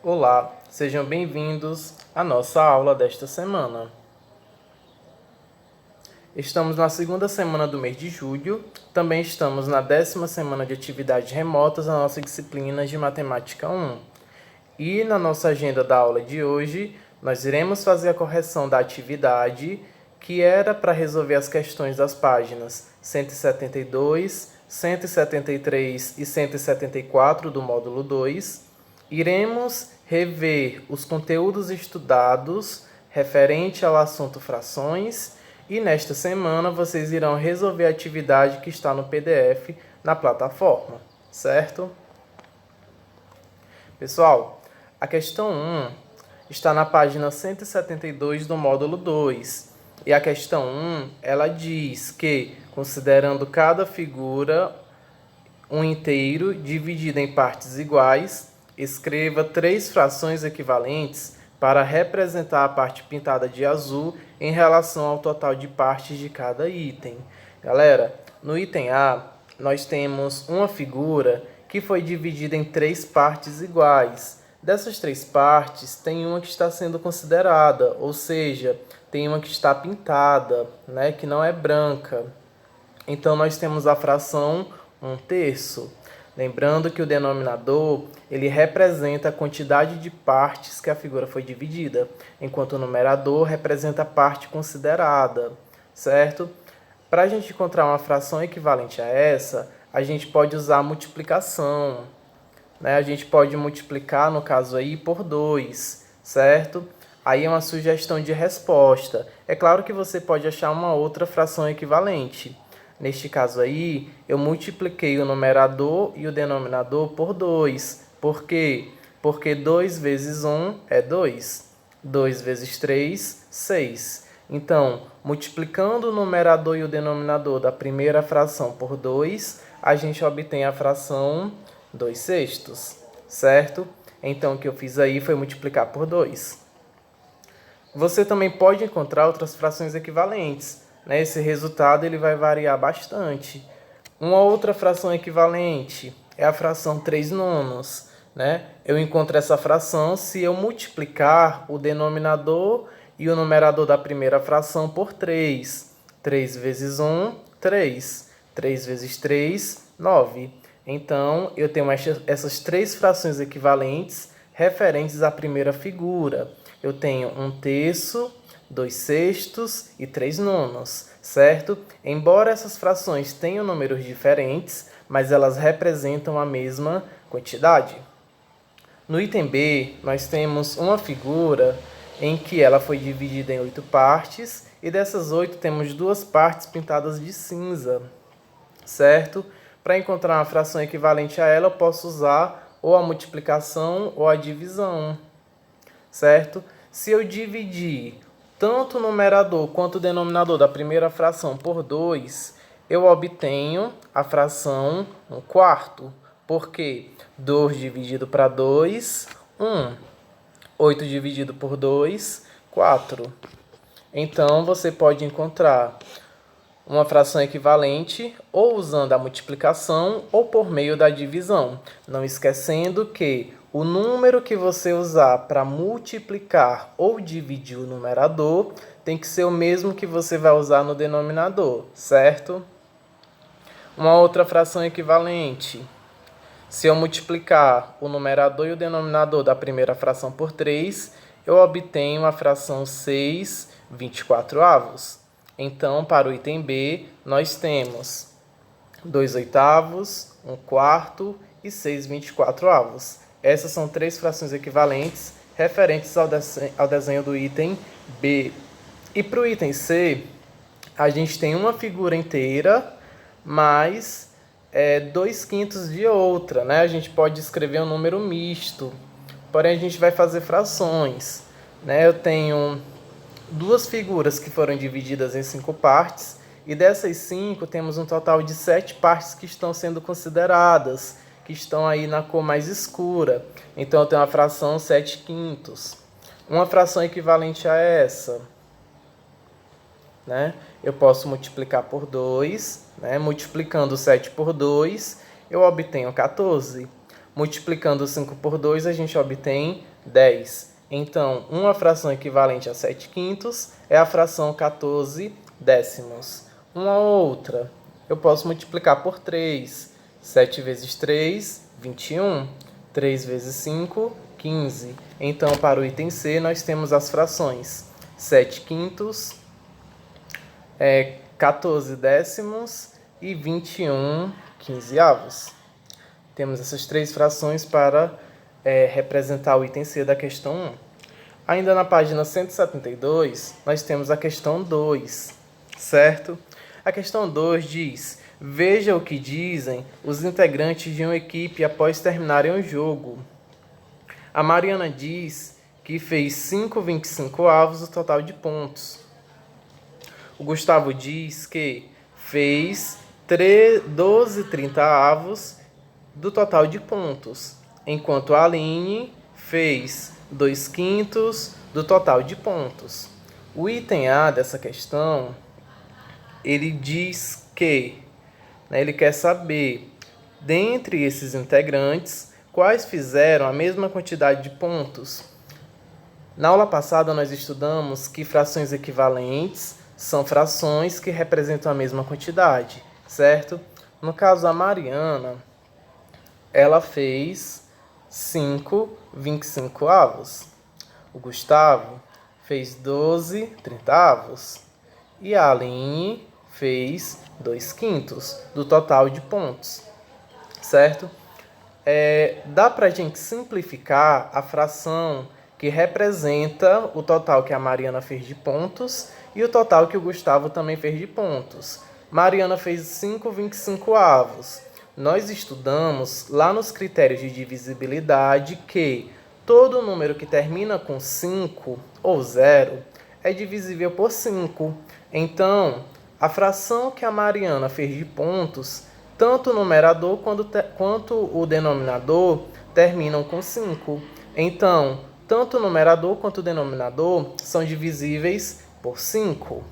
Olá, sejam bem-vindos à nossa aula desta semana. Estamos na segunda semana do mês de julho, também estamos na 10ª semana de atividades remotas na nossa disciplina de Matemática 1. E na nossa agenda da aula de hoje, nós iremos fazer a correção da atividade que era para resolver as questões das páginas 172, 173 e 174 do módulo 2. Iremos rever os conteúdos estudados referente ao assunto frações e nesta semana vocês irão resolver a atividade que está no PDF na plataforma, certo? Pessoal, a questão 1 está na página 172 do módulo 2. E a questão 1, ela diz que, considerando cada figura um inteiro dividido em partes iguais, escreva 3 frações equivalentes para representar a parte pintada de azul em relação ao total de partes de cada item. Galera, no item A, nós temos uma figura que foi dividida em 3 partes iguais. Dessas 3 partes, tem uma que está sendo considerada, ou seja, tem uma que está pintada, né, que não é branca. Então, nós temos a fração 1/3. Lembrando que o denominador, ele representa a quantidade de partes que a figura foi dividida, enquanto o numerador representa a parte considerada, certo? Para a gente encontrar uma fração equivalente a essa, a gente pode usar a multiplicação, né? A gente pode multiplicar, no caso aí, por 2, certo? Aí é uma sugestão de resposta. É claro que você pode achar uma outra fração equivalente. Neste caso aí, eu multipliquei o numerador e o denominador por 2. Por quê? Porque 2 vezes 1 é 2. 2 vezes 3, 6. Então, multiplicando o numerador e o denominador da primeira fração por 2, a gente obtém a fração 2/6, certo? Então, o que eu fiz aí foi multiplicar por 2. Você também pode encontrar outras frações equivalentes, né? Esse resultado ele vai variar bastante. Uma outra fração equivalente é a fração 3/9, né? Eu encontro essa fração se eu multiplicar o denominador e o numerador da primeira fração por 3. 3 vezes 1, 3. 3 vezes 3, 9. Então, eu tenho essas 3 frações equivalentes referentes à primeira figura. Eu tenho 1/3, 2/6 e 3/9, certo? Embora essas frações tenham números diferentes, mas elas representam a mesma quantidade. No item B, nós temos uma figura em que ela foi dividida em 8 partes, e dessas 8 temos 2 partes pintadas de cinza, certo? Para encontrar uma fração equivalente a ela, eu posso usar ou a multiplicação ou a divisão, certo? Se eu dividir tanto o numerador quanto o denominador da primeira fração por 2, eu obtenho a fração 1/4. Por quê? 2 dividido para 2, 1. 8 dividido por 2, 4. Então, você pode encontrar uma fração equivalente ou usando a multiplicação ou por meio da divisão. Não esquecendo que o número que você usar para multiplicar ou dividir o numerador tem que ser o mesmo que você vai usar no denominador, certo? Uma outra fração equivalente. Se eu multiplicar o numerador e o denominador da primeira fração por 3, eu obtenho a fração 6/24. Então, para o item B, nós temos 2/8, 1/4 e 6/24. Essas são 3 frações equivalentes referentes ao desenho do item B. E para o item C, a gente tem uma figura inteira, mais 2/5 de outra, né? A gente pode escrever um número misto, porém a gente vai fazer frações, né? Eu tenho 2 figuras que foram divididas em 5 partes, e dessas 5 temos um total de 7 partes que estão sendo consideradas, que estão aí na cor mais escura. Então eu tenho a fração 7/5. Uma fração equivalente a essa, né? Eu posso multiplicar por 2, né? Multiplicando 7 por 2, eu obtenho 14. Multiplicando 5 por 2, a gente obtém 10. Então, uma fração equivalente a 7 quintos é a fração 14 décimos. Uma outra, eu posso multiplicar por 3. 7 vezes 3, 21. 3 vezes 5, 15. Então, para o item C, nós temos as frações 7 quintos, 14 décimos e 21 quinzeavos. Temos essas três frações para representar o item C da questão 1. Ainda na página 172, nós temos a questão 2, certo? A questão 2 diz: veja o que dizem os integrantes de uma equipe após terminarem o jogo. A Mariana diz que fez 5,25 o total de pontos. O Gustavo diz que fez 12,30 do total de pontos, enquanto a Aline fez 2/5 do total de pontos. O item A dessa questão, ele diz que, ele quer saber, dentre esses integrantes, quais fizeram a mesma quantidade de pontos. Na aula passada, nós estudamos que frações equivalentes são frações que representam a mesma quantidade, certo? No caso, a Mariana, ela fez 5,25. O Gustavo fez 12,30. E a Aline fez 2/5 do total de pontos, certo? Dá para a gente simplificar a fração que representa o total que a Mariana fez de pontos e o total que o Gustavo também fez de pontos. Mariana fez 5,25. Nós estudamos lá nos critérios de divisibilidade que todo número que termina com 5 ou 0 é divisível por 5. Então, a fração que a Mariana fez de pontos, tanto o numerador quanto o denominador terminam com 5. Então, tanto o numerador quanto o denominador são divisíveis por 5.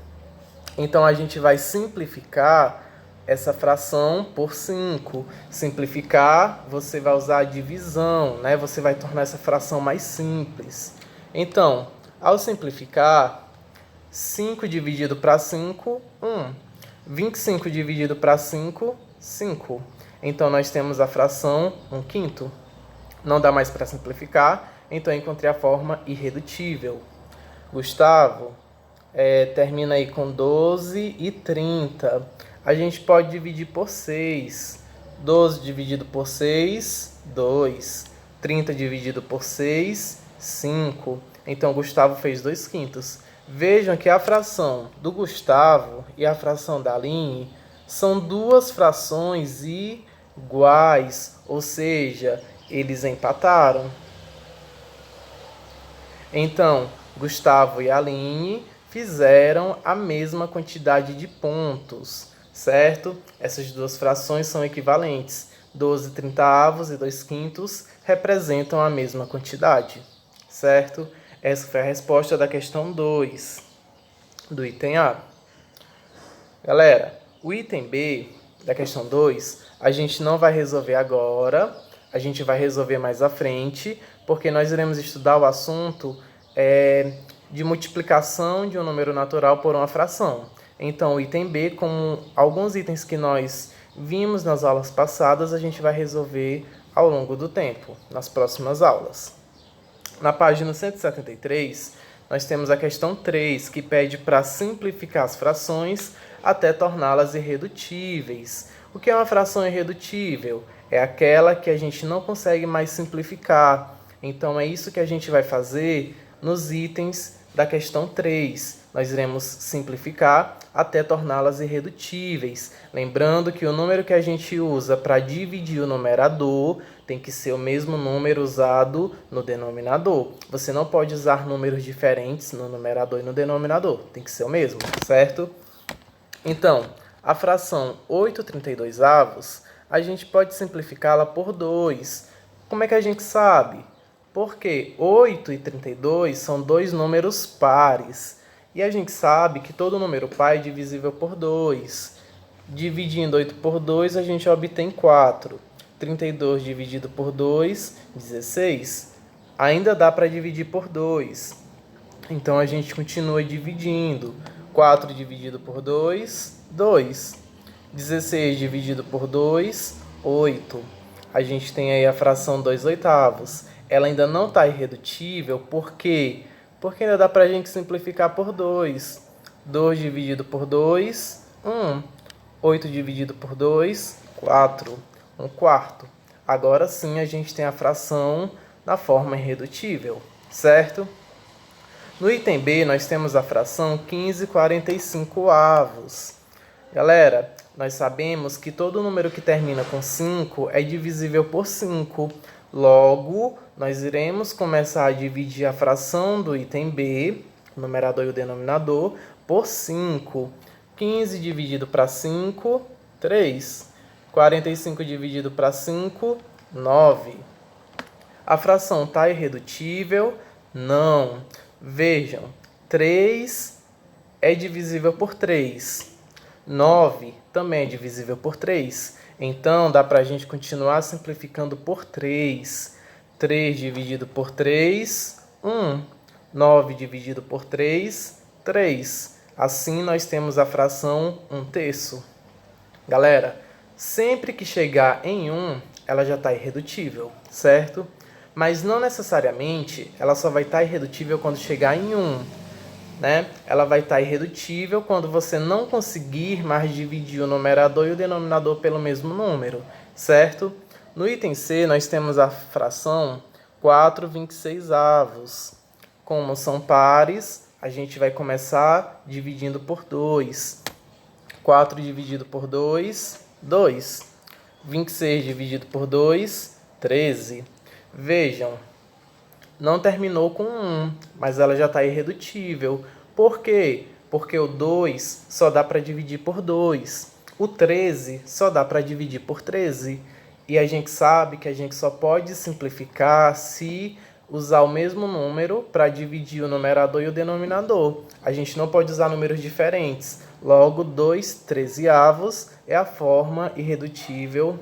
Então, a gente vai simplificar essa fração por 5. Simplificar, você vai usar a divisão, Você vai tornar essa fração mais simples. Então, ao simplificar, 5 dividido para 5, 1. 25 dividido para 5, 5. Então, nós temos a fração 1/5. Não dá mais para simplificar, então eu encontrei a forma irredutível. Gustavo termina aí com 12,30. A gente pode dividir por 6. 12 dividido por 6, 2. 30 dividido por 6, 5. Então, Gustavo fez 2/5. Vejam que a fração do Gustavo e a fração da Aline são duas frações iguais, ou seja, eles empataram. Então, Gustavo e Aline fizeram a mesma quantidade de pontos, certo? Essas duas frações são equivalentes. 12/30 e 2/5 representam a mesma quantidade, certo? Essa foi a resposta da questão 2 do item A. Galera, o item B da questão 2 a gente não vai resolver agora, a gente vai resolver mais à frente, porque nós iremos estudar o assunto de multiplicação de um número natural por uma fração. Então, o item B, como alguns itens que nós vimos nas aulas passadas, a gente vai resolver ao longo do tempo, nas próximas aulas. Na página 173, nós temos a questão 3, que pede para simplificar as frações até torná-las irredutíveis. O que é uma fração irredutível? É aquela que a gente não consegue mais simplificar. Então, é isso que a gente vai fazer nos itens da questão 3. Nós iremos simplificar até torná-las irredutíveis. Lembrando que o número que a gente usa para dividir o numerador tem que ser o mesmo número usado no denominador. Você não pode usar números diferentes no numerador e no denominador. Tem que ser o mesmo, certo? Então, a fração 8/32, a gente pode simplificá-la por 2. Como é que a gente sabe? Porque 8 e 32 são dois números pares. E a gente sabe que todo número par é divisível por 2. Dividindo 8 por 2, a gente obtém 4. 32 dividido por 2, 16. Ainda dá para dividir por 2. Então, a gente continua dividindo. 4 dividido por 2, 2. 16 dividido por 2, 8. A gente tem aí a fração 2/8. Ela ainda não está irredutível, por quê? Porque ainda dá para a gente simplificar por 2. 2 dividido por 2, 1. 8 dividido por 2, 4. 1/4. Agora sim a gente tem a fração na forma irredutível, certo? No item B, nós temos a fração 15/45. Galera, nós sabemos que todo número que termina com 5 é divisível por 5. Logo, nós iremos começar a dividir a fração do item B, o numerador e o denominador, por 5. 15 dividido para 5, 3. 45 dividido para 5, 9. A fração está irredutível? Não. Vejam, 3 é divisível por 3. 9 também é divisível por 3. Então, dá para a gente continuar simplificando por 3. 3 dividido por 3, 1. 9 dividido por 3, 3. Assim, nós temos a fração 1/3. Galera, sempre que chegar em 1, ela já está irredutível, certo? Mas não necessariamente ela só vai estar irredutível quando chegar em 1. Né? Ela vai estar irredutível quando você não conseguir mais dividir o numerador e o denominador pelo mesmo número, certo? No item C, nós temos a fração 4/26. Como são pares, a gente vai começar dividindo por 2. 4 dividido por 2, 2. 26 dividido por 2, 13. Vejam, não terminou com 1, mas ela já está irredutível. Por quê? Porque o 2 só dá para dividir por 2. O 13 só dá para dividir por 13. E a gente sabe que a gente só pode simplificar se usar o mesmo número para dividir o numerador e o denominador. A gente não pode usar números diferentes. Logo, 2/13 é a forma irredutível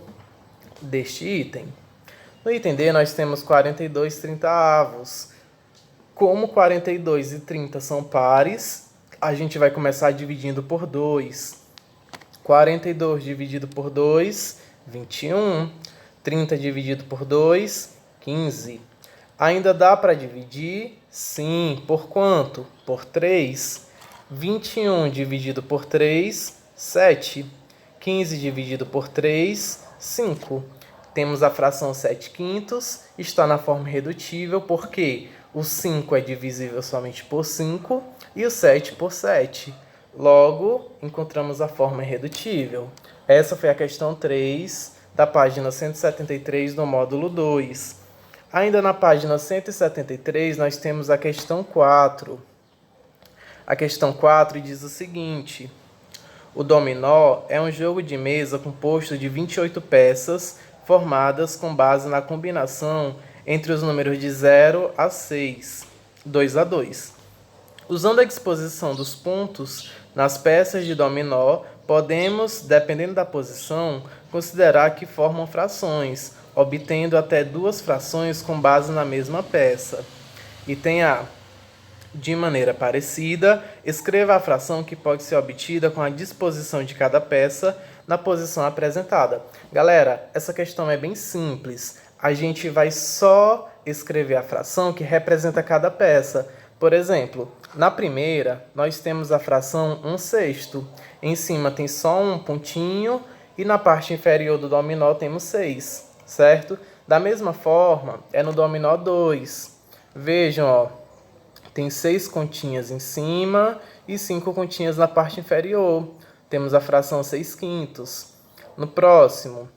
deste item. No item D, nós temos 42/30. Como 42 e 30 são pares, a gente vai começar dividindo por 2. 42 dividido por 2, 21. 30 dividido por 2, 15. Ainda dá para dividir? Sim. Por quanto? Por 3. 21 dividido por 3, 7. 15 dividido por 3, 5. Temos a fração 7/5, está na forma irredutível, porque o 5 é divisível somente por 5 e o 7 por 7. Logo, encontramos a forma irredutível. Essa foi a questão 3 da página 173 do módulo 2. Ainda na página 173, nós temos a questão 4. A questão 4 diz o seguinte: o dominó é um jogo de mesa composto de 28 peças, formadas com base na combinação entre os números de 0 a 6, 2 a 2. Usando a disposição dos pontos nas peças de dominó, podemos, dependendo da posição, considerar que formam frações, obtendo até 2 frações com base na mesma peça. Item A. De maneira parecida, escreva a fração que pode ser obtida com a disposição de cada peça na posição apresentada. Galera, essa questão é bem simples. A gente vai só escrever a fração que representa cada peça. Por exemplo, na primeira, nós temos a fração 1/6. Em cima tem só um pontinho e na parte inferior do dominó temos 6, certo? Da mesma forma, é no dominó 2. Vejam, ó, tem 6 continhas em cima e 5 continhas na parte inferior. Temos a fração 6/5. No próximo,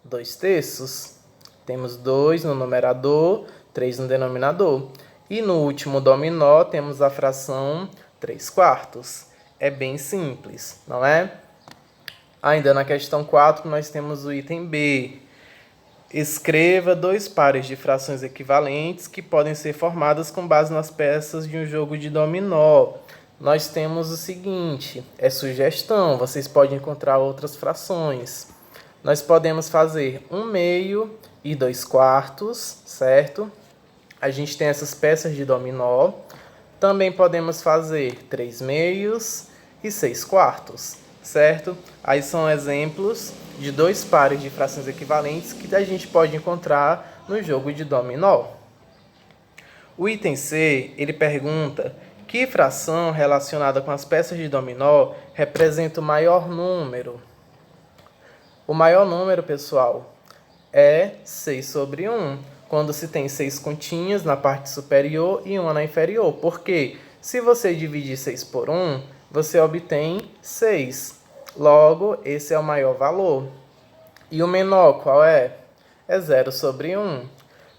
2/3. Temos 2 no numerador, 3 no denominador. E no último dominó, temos a fração 3/4. É bem simples, não é? Ainda na questão 4, nós temos o item B. Escreva 2 pares de frações equivalentes que podem ser formadas com base nas peças de um jogo de dominó. Nós temos o seguinte, é sugestão, vocês podem encontrar outras frações. nós podemos fazer 1/2 e 2/4, certo? A gente tem essas peças de dominó. Também podemos fazer 3/2 e 6/4, certo? Aí são exemplos de 2 pares de frações equivalentes que a gente pode encontrar no jogo de dominó. O item C, ele pergunta que fração relacionada com as peças de dominó representa o maior número. O maior número, pessoal, é 6/1, quando se tem 6 continhas na parte superior e uma na inferior. Porque se você dividir 6 por 1, você obtém 6. Logo, esse é o maior valor. E o menor qual é? É 0/1,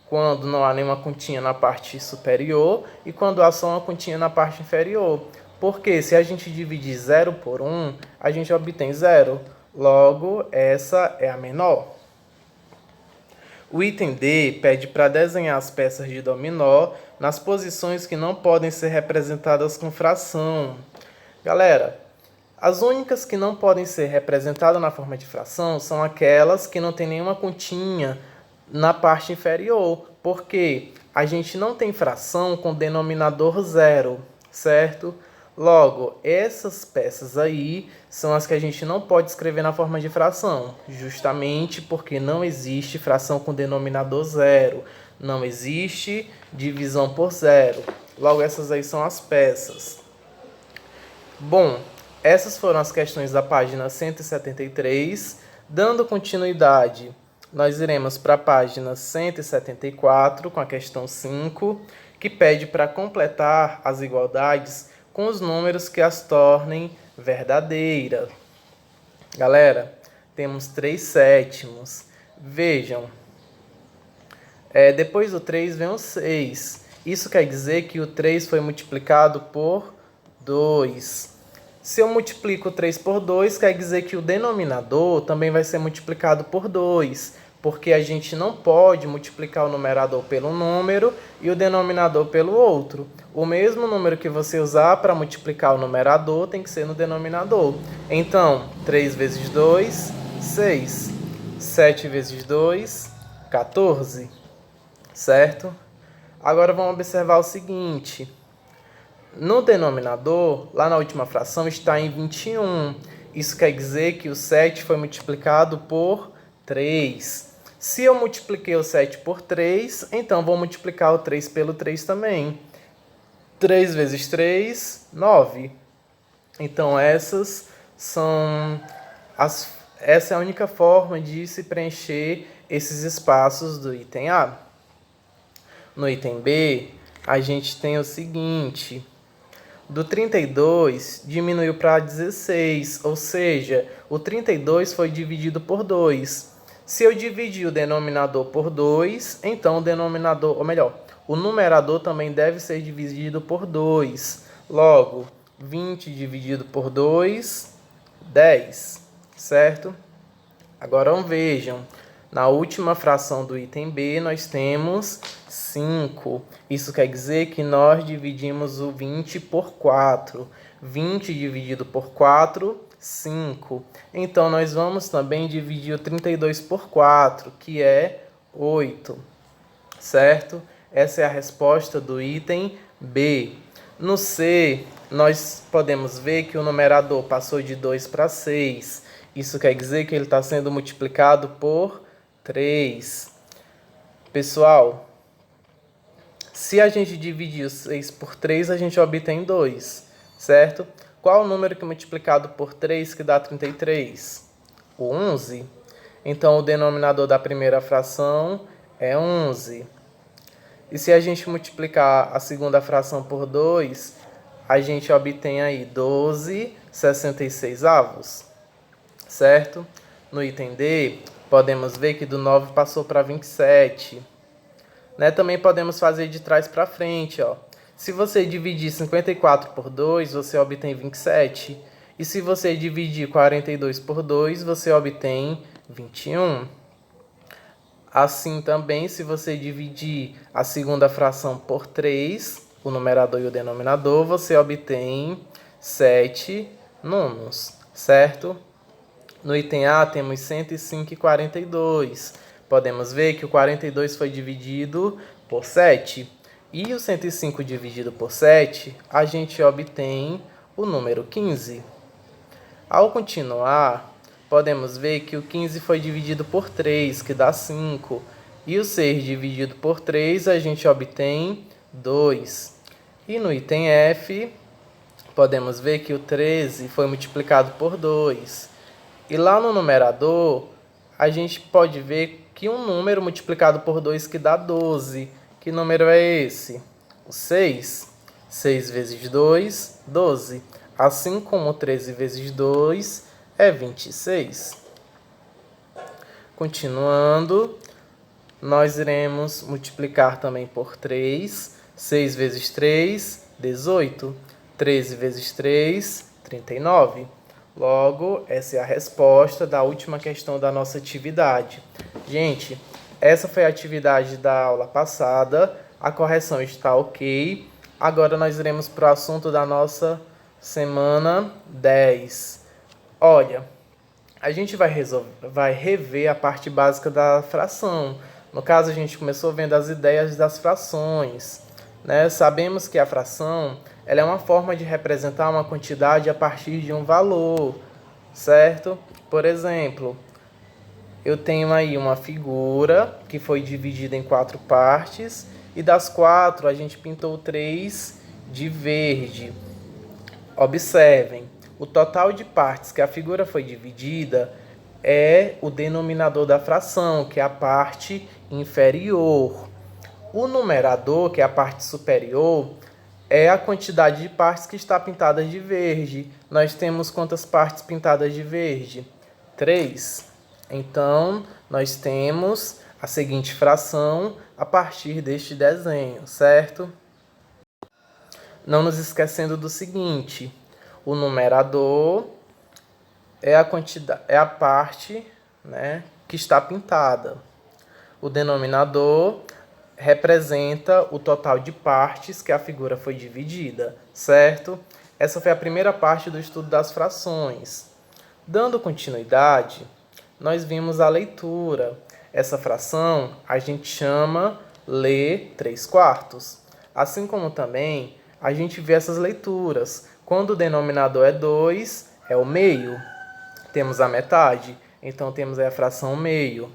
quando não há nenhuma continha na parte superior e quando há só uma continha na parte inferior. Porque se a gente dividir 0 por 1, a gente obtém 0. Logo, essa é a menor. O item D pede para desenhar as peças de dominó nas posições que não podem ser representadas com fração. Galera, as únicas que não podem ser representadas na forma de fração são aquelas que não tem nenhuma continha na parte inferior, porque a gente não tem fração com denominador zero, certo? Logo, essas peças aí são as que a gente não pode escrever na forma de fração, justamente porque não existe fração com denominador zero, não existe divisão por zero. Logo, essas aí são as peças. Bom, essas foram as questões da página 173. Dando continuidade, nós iremos para a página 174 com a questão 5, que pede para completar as igualdades com os números que as tornem verdadeiras. Galera, temos 3/7. Vejam, depois do 3 vem o 6. Isso quer dizer que o 3 foi multiplicado por 2. Se eu multiplico o 3 por 2, quer dizer que o denominador também vai ser multiplicado por 2. Porque a gente não pode multiplicar o numerador pelo número e o denominador pelo outro. O mesmo número que você usar para multiplicar o numerador tem que ser no denominador. Então, 3 vezes 2, 6. 7 vezes 2, 14. Certo? Agora vamos observar o seguinte. No denominador, lá na última fração, está em 21. Isso quer dizer que o 7 foi multiplicado por 3. Se eu multipliquei o 7 por 3, então vou multiplicar o 3 pelo 3 também. 3 vezes 3, 9. Então, essa é a única forma de se preencher esses espaços do item A. No item B, a gente tem o seguinte: do 32 diminuiu para 16, ou seja, o 32 foi dividido por 2. Se eu dividir o denominador por 2, então o denominador, ou melhor, o numerador também deve ser dividido por 2. Logo, 20 dividido por 2, 10, certo? Agora vejam, na última fração do item B nós temos 5. Isso quer dizer que nós dividimos o 20 por 4. 20 dividido por 4, 5. Então, nós vamos também dividir o 32 por 4, que é 8. Certo? Essa é a resposta do item B. No C, nós podemos ver que o numerador passou de 2 para 6. Isso quer dizer que ele está sendo multiplicado por 3. Pessoal, se a gente dividir o 6 por 3, a gente obtém 2, certo? Qual o número que é multiplicado por 3 que dá 33? O 11. Então, o denominador da primeira fração é 11. E se a gente multiplicar a segunda fração por 2, a gente obtém aí 12/66, certo? No item D, podemos ver que do 9 passou para 27. Também podemos fazer de trás para frente, ó. Se você dividir 54 por 2, você obtém 27. E se você dividir 42 por 2, você obtém 21. Assim também, se você dividir a segunda fração por 3, o numerador e o denominador, você obtém 7 nonos, certo? No item A temos 105 e 42. Podemos ver que o 42 foi dividido por 7. E o 105 dividido por 7, a gente obtém o número 15. Ao continuar, podemos ver que o 15 foi dividido por 3, que dá 5. E o 6 dividido por 3, a gente obtém 2. E no item F, podemos ver que o 13 foi multiplicado por 2. E lá no numerador, a gente pode ver que um número multiplicado por 2 que dá 12. Que número é esse? O 6. 6 vezes 2, 12. Assim como 13 vezes 2 é 26. Continuando, nós iremos multiplicar também por 3. 6 vezes 3, 18. 13 vezes 3, 39. Logo, essa é a resposta da última questão da nossa atividade. Gente, essa foi a atividade da aula passada. A correção está ok. Agora nós iremos para o assunto da nossa semana 10. Olha, a gente vai rever a parte básica da fração. No caso, a gente começou vendo as ideias das frações, né? Sabemos que a fração ela é uma forma de representar uma quantidade a partir de um valor, certo? Por exemplo, eu tenho aí uma figura que foi dividida em 4 partes e das 4 a gente pintou 3 de verde. Observem, o total de partes que a figura foi dividida é o denominador da fração, que é a parte inferior. O numerador, que é a parte superior, é a quantidade de partes que está pintada de verde. Nós temos quantas partes pintadas de verde? 3. Então, nós temos a seguinte fração a partir deste desenho, certo? Não nos esquecendo do seguinte, o numerador é a parte, né, que está pintada. O denominador representa o total de partes que a figura foi dividida, certo? Essa foi a primeira parte do estudo das frações. Dando continuidade, nós vimos a leitura. Essa fração a gente chama Lê 3/4. Assim como também a gente vê essas leituras. Quando o denominador é 2, é o meio. Temos a metade, então temos aí a fração meio.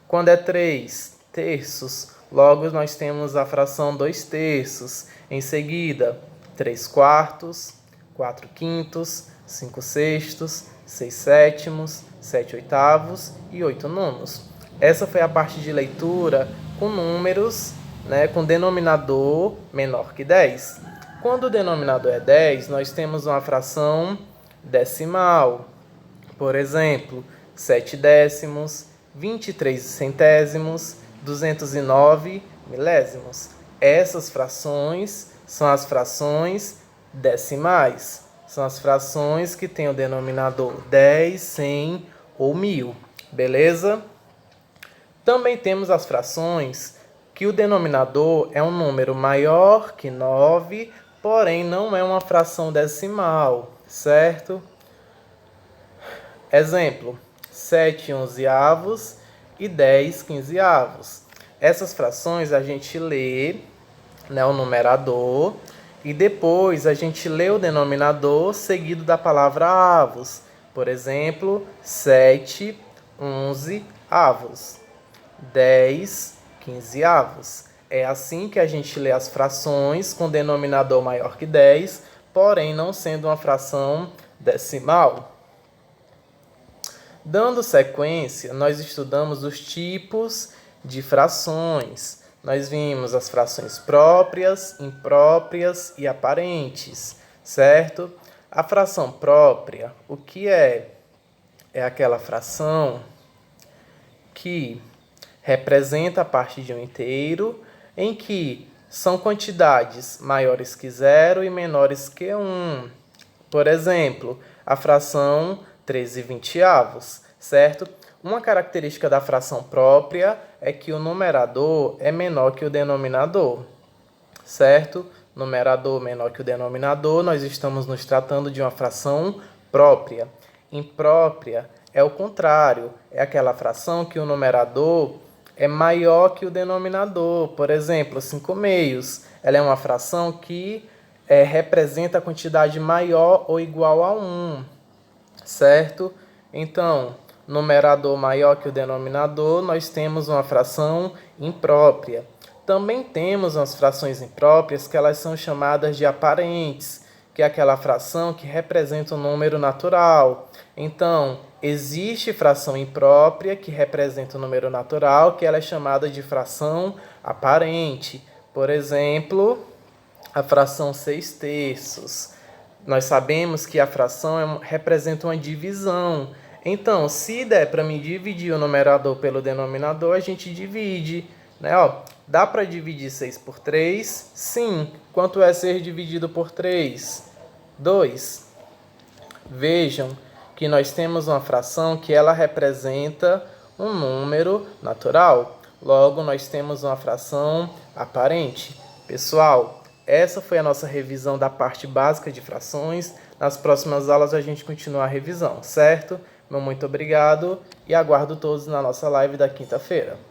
Quando é 3 terços, logo nós temos a fração 2 terços. Em seguida, 3/4, 4/5, 5/6, 6/7, 7/8 e 8/9. Essa foi a parte de leitura com números, né, com denominador menor que 10. Quando o denominador é 10, nós temos uma fração decimal. Por exemplo, 7 décimos, 23 centésimos, 209 milésimos. Essas frações são as frações decimais. São as frações que têm o denominador 10, 100 ou 1000. Beleza? Também temos as frações que o denominador é um número maior que 9, porém não é uma fração decimal, certo? Exemplo, 7 onzeavos e 10 quinzeavos. Essas frações a gente lê, né, o numerador e depois a gente lê o denominador seguido da palavra avos. Por exemplo, 7 onzeavos, 10 quinzeavos. É assim que a gente lê as frações com denominador maior que 10, porém não sendo uma fração decimal. Dando sequência, nós estudamos os tipos de frações. Nós vimos as frações próprias, impróprias e aparentes, certo? A fração própria, o que é? É aquela fração que representa a parte de um inteiro, em que são quantidades maiores que 0 e menores que 1. Por exemplo, a fração 13/20, certo? Uma característica da fração própria é que o numerador é menor que o denominador, certo? Numerador menor que o denominador, nós estamos nos tratando de uma fração própria. Imprópria é o contrário, é aquela fração que o numerador é maior que o denominador. Por exemplo, 5/6, ela é uma fração que representa a quantidade maior ou igual a 1, certo? Então, numerador maior que o denominador, nós temos uma fração imprópria. Também temos umas frações impróprias que elas são chamadas de aparentes, que é aquela fração que representa um número natural. Então, existe fração imprópria que representa um número natural, que ela é chamada de fração aparente. Por exemplo, a fração 6/3. Nós sabemos que a fração representa uma divisão. Então, se der para me dividir o numerador pelo denominador, a gente divide, né? Dá para dividir 6 por 3? Sim. Quanto é 6 dividido por 3? 2. Vejam que nós temos uma fração que ela representa um número natural. Logo, nós temos uma fração aparente. Pessoal, essa foi a nossa revisão da parte básica de frações. Nas próximas aulas a gente continua a revisão, certo? Meu muito obrigado e aguardo todos na nossa live da quinta-feira.